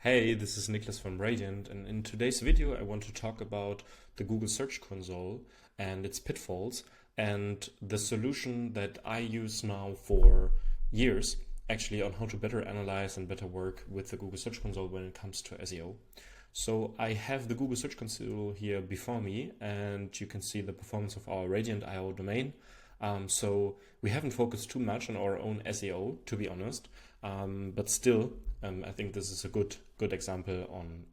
Hey, this is Niklas from Radiant, and in today's video, I want to talk about the Google Search Console and its pitfalls and the solution that I use now for years, actually, on how to better analyze and better work with the Google Search Console when it comes to SEO. So I have the Google Search Console here before me, and you can see the performance of our Radiant.io domain. So we haven't focused too much on our own SEO, to be honest, but still, I think this is a good example on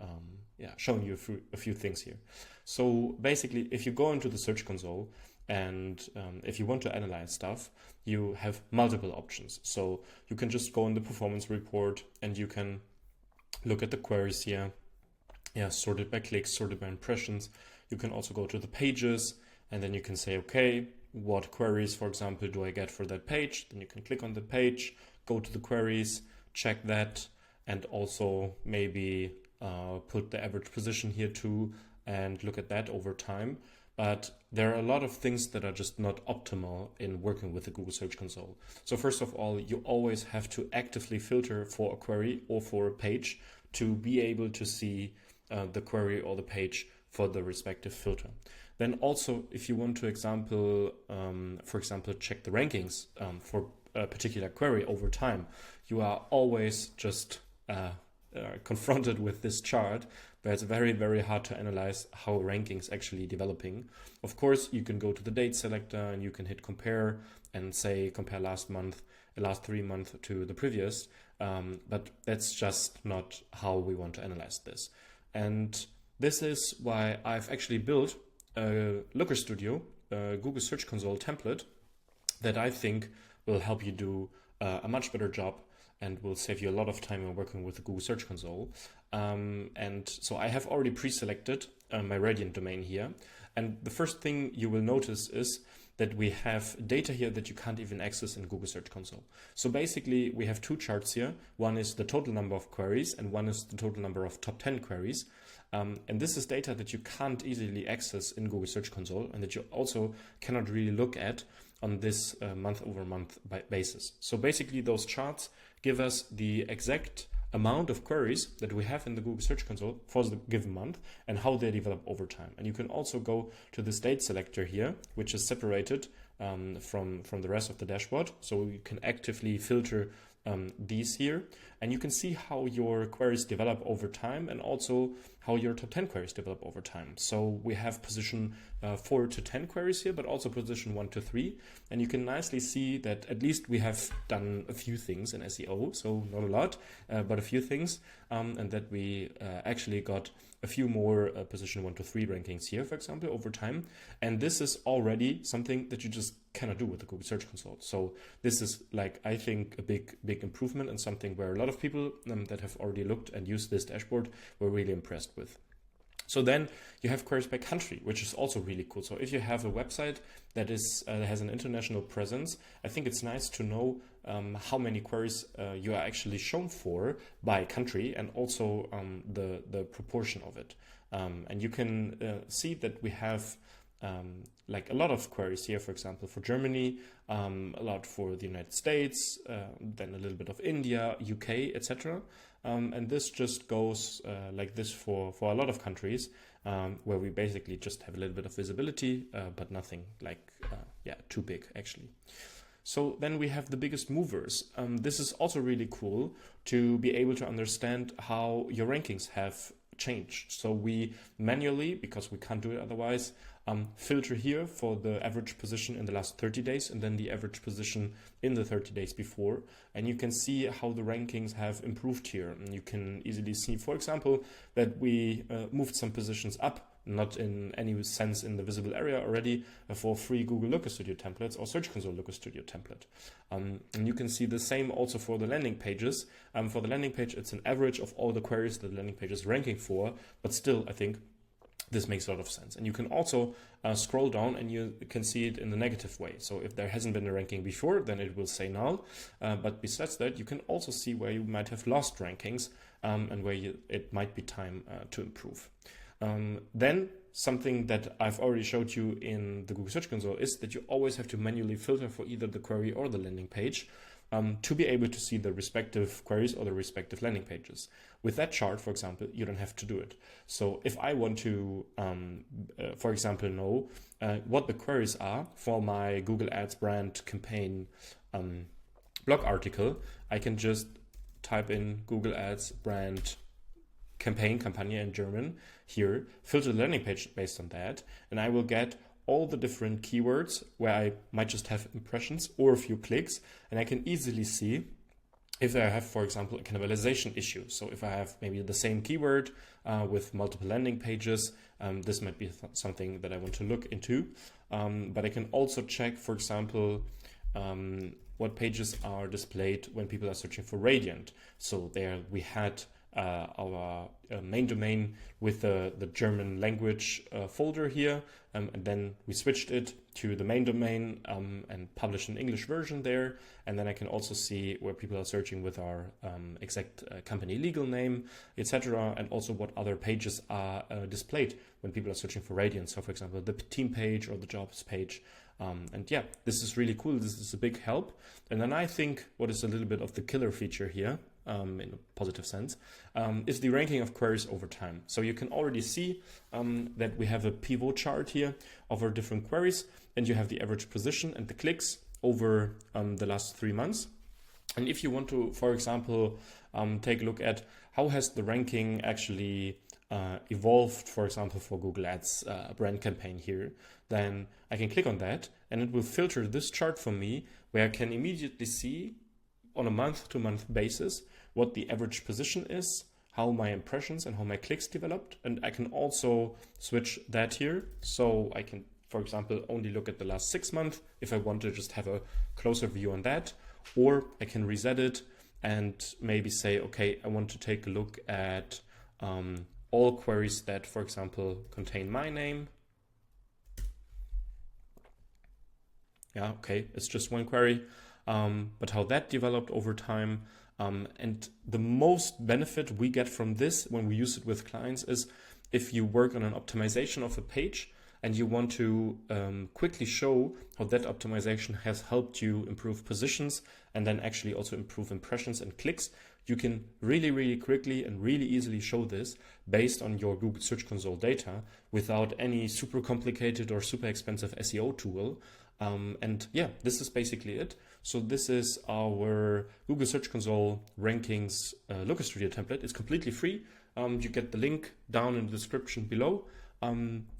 showing you a few things here. So basically, if you go into the Search Console and if you want to analyze stuff, you have multiple options. So you can just go in the performance report and you can look at the queries here, sorted by clicks, sorted by impressions. You can also go to the pages and then you can say, okay, what queries, for example, do I get for that page? Then you can click on the page, go to the queries, check that, and also maybe put the average position here too and look at that over time. But there are a lot of things that are just not optimal in working with the Google Search Console. So first of all, you always have to actively filter for a query or for a page to be able to see the query or the page for the respective filter. Then also, if you want to for example, check the rankings for a particular query over time, you are always just confronted with this chart where it's very, very hard to analyze how rankings actually developing. Of course, you can go to the date selector and you can hit compare and say compare last 3 months to the previous, but that's just not how we want to analyze this. And this is why I've actually built a Looker Studio, a Google Search Console template that I think will help you do a much better job and will save you a lot of time when working with the Google Search Console. And so I have already pre-selected my Radiant domain here. And the first thing you will notice is that we have data here that you can't even access in Google Search Console. So basically we have two charts here. One is the total number of queries and one is the total number of top 10 queries. And this is data that you can't easily access in Google Search Console and that you also cannot really look at on this month-over-month basis. So basically those charts give us the exact amount of queries that we have in the Google Search Console for the given month and how they develop over time. And you can also go to this date selector here, which is separated from the rest of the dashboard. So you can actively filter these here, and you can see how your queries develop over time and also how your top 10 queries develop over time. So we have position 4 to 10 queries here, but also position 1 to 3. And you can nicely see that at least we have done a few things in SEO, so not a lot, but a few things, and that we actually got a few more position 1 to 3 rankings here, for example, over time. And this is already something that you just cannot do with the Google Search Console. So this is, like, I think, a big improvement and something where a lot of people that have already looked and used this dashboard were really impressed with. So then you have queries by country, which is also really cool. So if you have a website that has an international presence, I think it's nice to know how many queries you are actually shown for by country and also the proportion of it. And you can see that we have like a lot of queries here, for example, for Germany, a lot for the United States, then a little bit of India, UK, etc. And this just goes like this for a lot of countries, where we basically just have a little bit of visibility, but nothing like, too big actually. So then we have the biggest movers. This is also really cool to be able to understand how your rankings have changed. So we manually, because we can't do it otherwise, filter here for the average position in the last 30 days and then the average position in the 30 days before. And you can see how the rankings have improved here. And you can easily see, for example, that we moved some positions up, not in any sense in the visible area already, for free Google Looker Studio templates or Search Console Looker Studio template. And you can see the same also for the landing pages. For the landing page, it's an average of all the queries that the landing page is ranking for, but still, I think this makes a lot of sense. And you can also scroll down and you can see it in the negative way. So if there hasn't been a ranking before, then it will say null. But besides that, you can also see where you might have lost rankings and where it might be time to improve. Then something that I've already showed you in the Google Search Console is that you always have to manually filter for either the query or the landing page. to be able to see the respective queries or the respective landing pages. With that chart, for example, you don't have to do it. So if I want to, for example, know what the queries are for my Google Ads brand campaign blog article, I can just type in Google Ads brand campaign, Kampagne in German here, filter the landing page based on that, and I will get all the different keywords where I might just have impressions or a few clicks, and I can easily see if I have, for example, a cannibalization issue. So if I have maybe the same keyword with multiple landing pages, this might be something that I want to look into. But I can also check, for example, what pages are displayed when people are searching for Radiant. So there we had our main domain with the German language folder here, and then we switched it to the main domain and published an English version there. And then I can also see where people are searching with our exact company legal name, etc., and also what other pages are displayed when people are searching for Radiant. So for example, the team page or the jobs page. And yeah, this is really cool. This is a big help. And then I think what is a little bit of the killer feature here, in a positive sense, is the ranking of queries over time. So you can already see that we have a pivot chart here of our different queries, and you have the average position and the clicks over the last 3 months. And if you want to, for example, take a look at how has the ranking actually evolved, for example, for Google Ads brand campaign here, then I can click on that and it will filter this chart for me where I can immediately see on a month-to-month basis what the average position is, how my impressions and how my clicks developed. And I can also switch that here. So I can, for example, only look at the last 6 months if I want to just have a closer view on that, or I can reset it and maybe say, okay, I want to take a look at all queries that, for example, contain my name. Yeah, okay, it's just one query, but how that developed over time. And the most benefit we get from this when we use it with clients is if you work on an optimization of a page and you want to quickly show how that optimization has helped you improve positions and then actually also improve impressions and clicks, you can really quickly and really easily show this based on your Google Search Console data without any super complicated or super expensive SEO tool. And yeah, this is basically it. So this is our Google Search Console rankings Looker Studio template. It's completely free. You get the link down in the description below.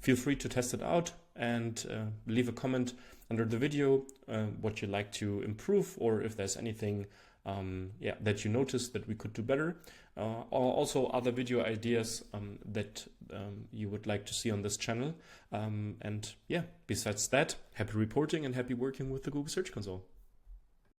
Feel free to test it out and leave a comment under the video what you'd like to improve, or if there's anything that you noticed that we could do better, or also other video ideas that you would like to see on this channel. And yeah, besides that, happy reporting and happy working with the Google Search Console.